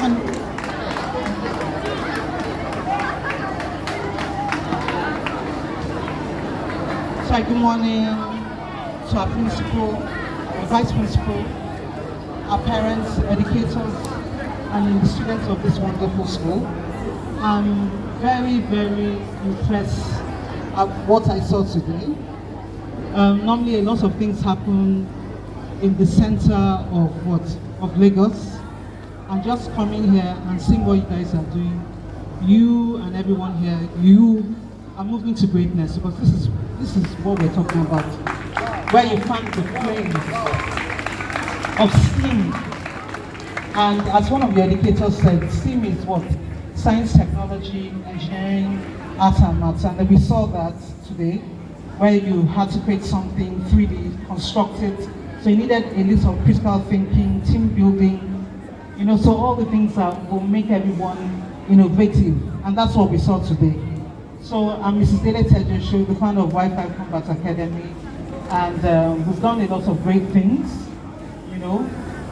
And so good morning to our principal, our vice principal, our parents, educators, and the students of this wonderful school. I'm very, very impressed at what I saw today. Normally a lot of things happen in the center of Lagos. And just coming here and seeing what you guys are doing, you and everyone here, you are moving to greatness, because this is what we're talking about. Where you find the flames of STEAM. And as one of the educators said, STEAM is what? Science, technology, engineering, art and maths. And we saw that today, where you had to create something 3D, construct it. So you needed a list of critical thinking, team building, so all the things that will make everyone innovative. And that's what we saw today. So I'm Mrs. Dele Tejesho, the founder of Wificombat Academy. And we've done a lot of great things,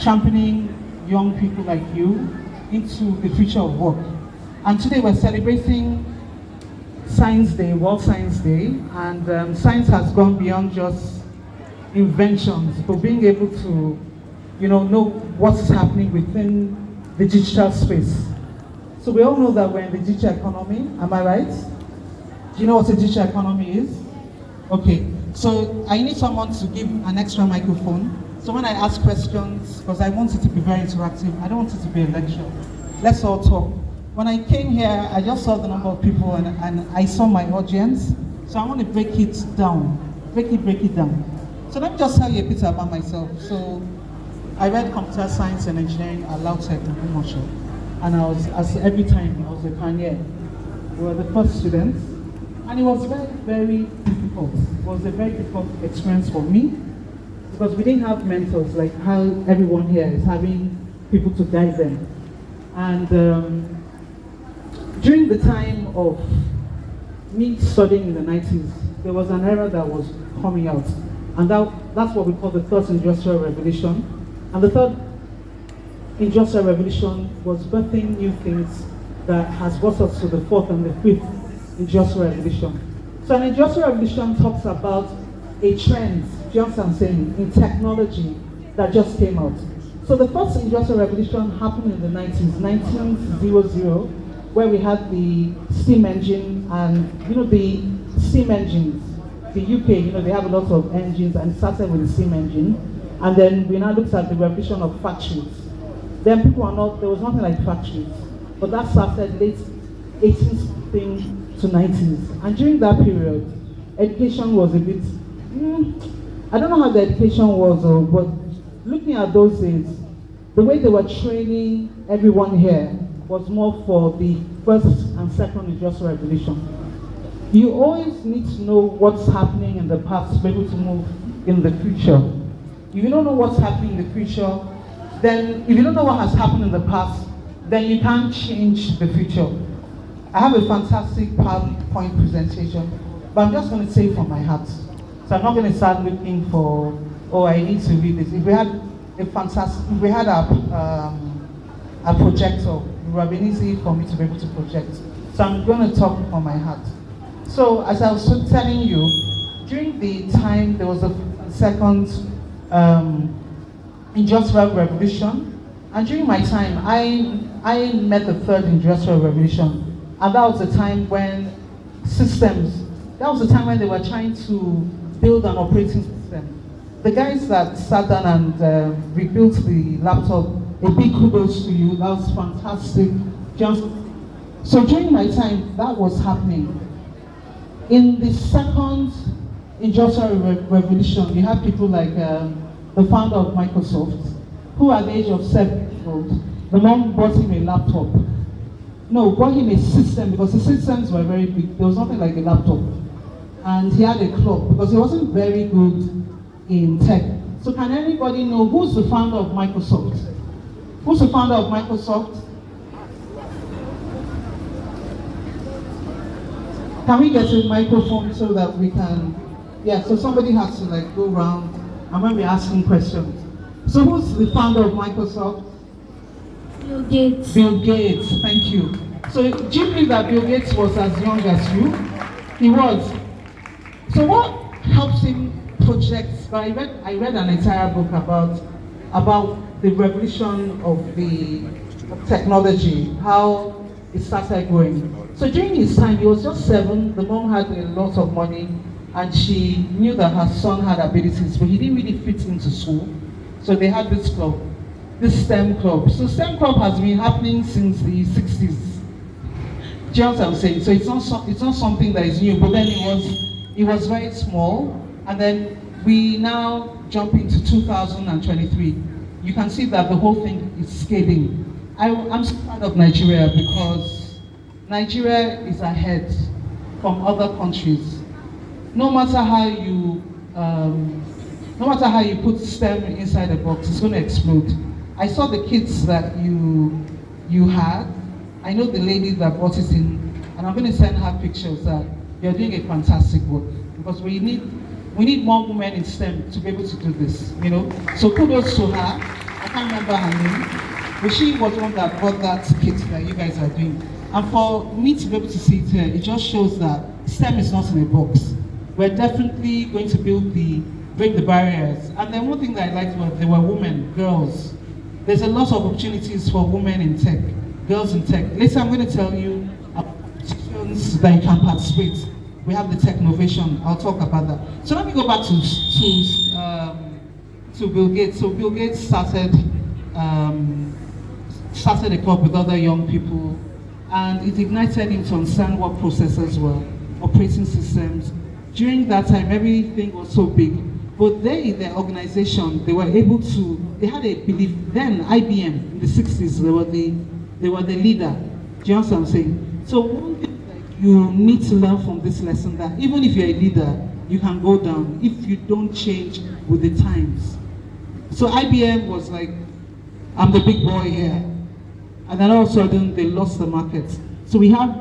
championing young people like you into the future of work. And today we're celebrating Science Day, World Science Day, and science has gone beyond just inventions, but being able to, know what's happening within the digital space. So we all know that we're in the digital economy, am I right? Do you know what a digital economy is? Okay, so I need someone to give an extra microphone. So when I ask questions, because I want it to be very interactive, I don't want it to be a lecture. Let's all talk. When I came here, I just saw the number of people and I saw my audience. So I want to break it down, break it down. So let me just tell you a bit about myself. So I read computer science and engineering at Lautech in Commercial. And every time I was a pioneer. We were the first students. And it was very, very difficult. It was a very difficult experience for me, because we didn't have mentors like how everyone here is having people to guide them. And during the time of me studying in the 90s, there was an era that was coming out. And that's what we call the third industrial revolution. And the third industrial revolution was birthing new things that has brought us to the fourth and the fifth industrial revolution. So an industrial revolution talks about a trend, do you understand what I'm saying, in technology that just came out. So the first industrial revolution happened in the 90s, 1900, where we had the steam engine, and the steam engines, the UK, they have a lot of engines, and it started with the steam engine. And then we now looked at the revolution of factories. Then there was nothing like factories, but that started late 18th to 90s. And during that period, education was a bit, I don't know how the education was, but looking at those days, the way they were training everyone here was more for the first and second industrial revolution. You always need to know what's happening in the past to be able to move in the future. If you don't know what's happening in the future, then if you don't know what has happened in the past, then you can't change the future. I have a fantastic PowerPoint presentation, but I'm just going to say it from my heart. So I'm not going to start looking for, I need to read this. If we had a projector, it would have been easy for me to be able to project. So I'm going to talk from my heart. So as I was telling you, during the time there was a second industrial revolution, and during my time I met the third industrial revolution, and that was the time when they were trying to build an operating system. The guys that sat down and rebuilt the laptop, a big kudos to you, that was fantastic. So during my time, that was happening. In the second industrial revolution, you have people like the founder of Microsoft, who at the age of 7 years old, the mom bought him a laptop. No, bought him a system, because the systems were very big. There was nothing like a laptop. And he had a club, because he wasn't very good in tech. So can anybody know who's the founder of Microsoft? Who's the founder of Microsoft? Can we get a microphone so that we can, so somebody has to go around and when we're asking questions. So who's the founder of Microsoft? Bill Gates. Bill Gates, thank you. So do you believe that Bill Gates was as young as you? He was. So what helps him project? I read an entire book about the revolution of the technology, how it started growing. So during his time, he was just 7. The mom had a lot of money, and she knew that her son had abilities, but he didn't really fit into school. So they had this club, this STEM club. So STEM club has been happening since the 60s. Do you know what I'm saying? So it's not something that is new, but then it was very small, and then we now jump into 2023. You can see that the whole thing is scaling. I'm so proud of Nigeria because Nigeria is ahead from other countries. No matter how you put STEM inside a box, it's going to explode. I saw the kids that you had. I know the lady that brought it in, and I'm going to send her pictures that you're doing a fantastic work because we need more women in STEM to be able to do this, you know. So kudos to her. I can't remember her name, but she was one that brought that kit that you guys are doing. And for me to be able to see it here, it just shows that STEM is not in a box. We're definitely going to break the barriers. And then one thing that I liked was there were women, girls. There's a lot of opportunities for women in tech, girls in tech. Later I'm going to tell you about competitions that you can participate. We have the Tech Innovation. I'll talk about that. So let me go back to Bill Gates. So Bill Gates started a club with other young people, and it ignited him to understand what processors were, operating systems. During that time, everything was so big. But they, in their organization, they were able to. They had a belief. Then IBM in the 60s, they were the leader. Do you know what I'm saying? So one thing you need to learn from this lesson that even if you're a leader, you can go down if you don't change with the times. So IBM was like, I'm the big boy here. And then all of a sudden, they lost the market. So we have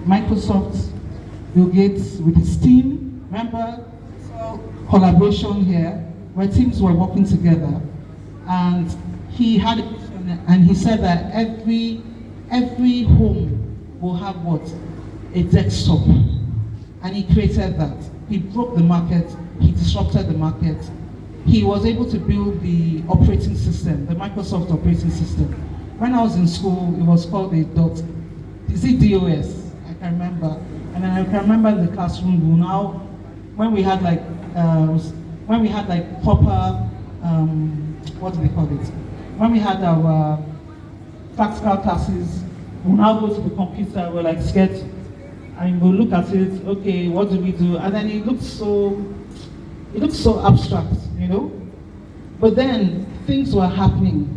Microsoft, Bill Gates with his team. Remember, collaboration here, where teams were working together. And he had a vision, and he said that every home will have what? A desktop. And he created that. He broke the market, he disrupted the market. He was able to build the operating system, the Microsoft operating system. When I was in school, it was called a DOS? I can remember. And then I can remember in the classroom now, when we had like proper, what do they call it? When we had our practical classes, we'll now go to the computer, we're like scared, and we'll look at it, okay, what do we do? And then it looks so abstract, you know? But then things were happening,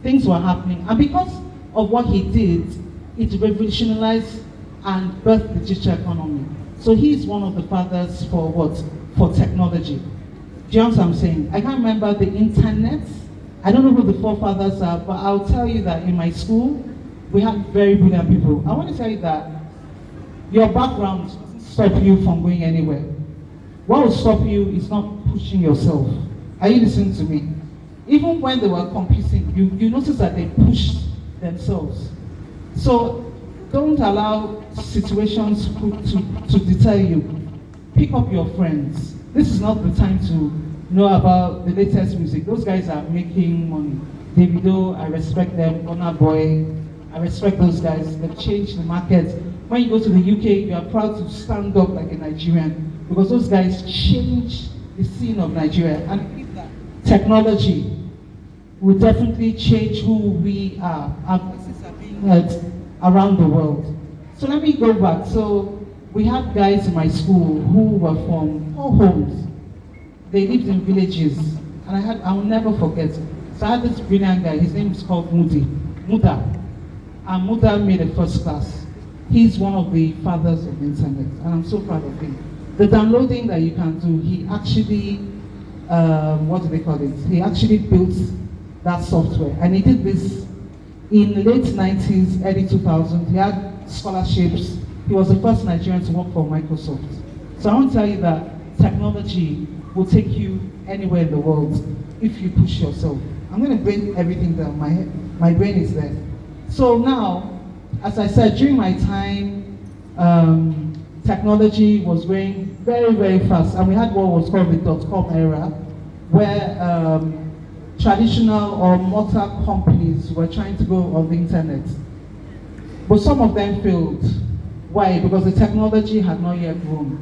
and because of what he did, it revolutionized and birthed the digital economy. So he's one of the fathers for what? For technology. Do you know what I'm saying? I can't remember the internet. I don't know who the forefathers are, but I'll tell you that in my school, we had very brilliant people. I want to tell you that your background doesn't stop you from going anywhere. What will stop you is not pushing yourself. Are you listening to me? Even when they were competing, you notice that they pushed themselves. So don't allow situations to deter you. Pick up your friends. This is not the time to know about the latest music. Those guys are making money. Davido, I respect them. Burna Boy, I respect those guys. They've changed the market. When you go to the UK, you are proud to stand up like a Nigerian because those guys changed the scene of Nigeria. And technology will definitely change who we are. Our voices are being heard around the world. So let me go back. So we had guys in my school who were from poor homes. They lived in villages, and I will never forget. So I had this brilliant guy. His name is called Muda, and Muda made a first class. He's one of the fathers of the internet, and I'm so proud of him. The downloading that you can do, he actually, what do they call it? He actually built that software, and he did this in the late 90s, early 2000s. He had scholarships. He was the first Nigerian to work for Microsoft. So I want to tell you that technology will take you anywhere in the world if you push yourself. I'm going to break everything down. My brain is there. So now, as I said, during my time, technology was going very, very fast. And we had what was called the dot-com era, where traditional or mortar companies were trying to go on the internet. But some of them failed. Why? Because the technology had not yet grown.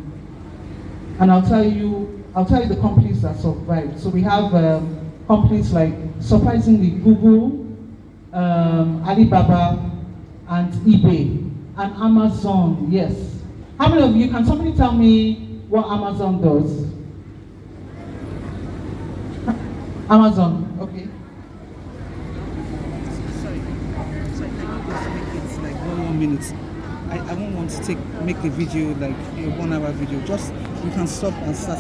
And I'll tell you the companies that survived. So we have companies like, surprisingly, Google, Alibaba, and eBay, and Amazon, yes. How many of you, can somebody tell me what Amazon does? Amazon, okay. Sorry, can you just make it like 1 minute? I won't want to make the video like a 1 hour video. Just, you can stop and start.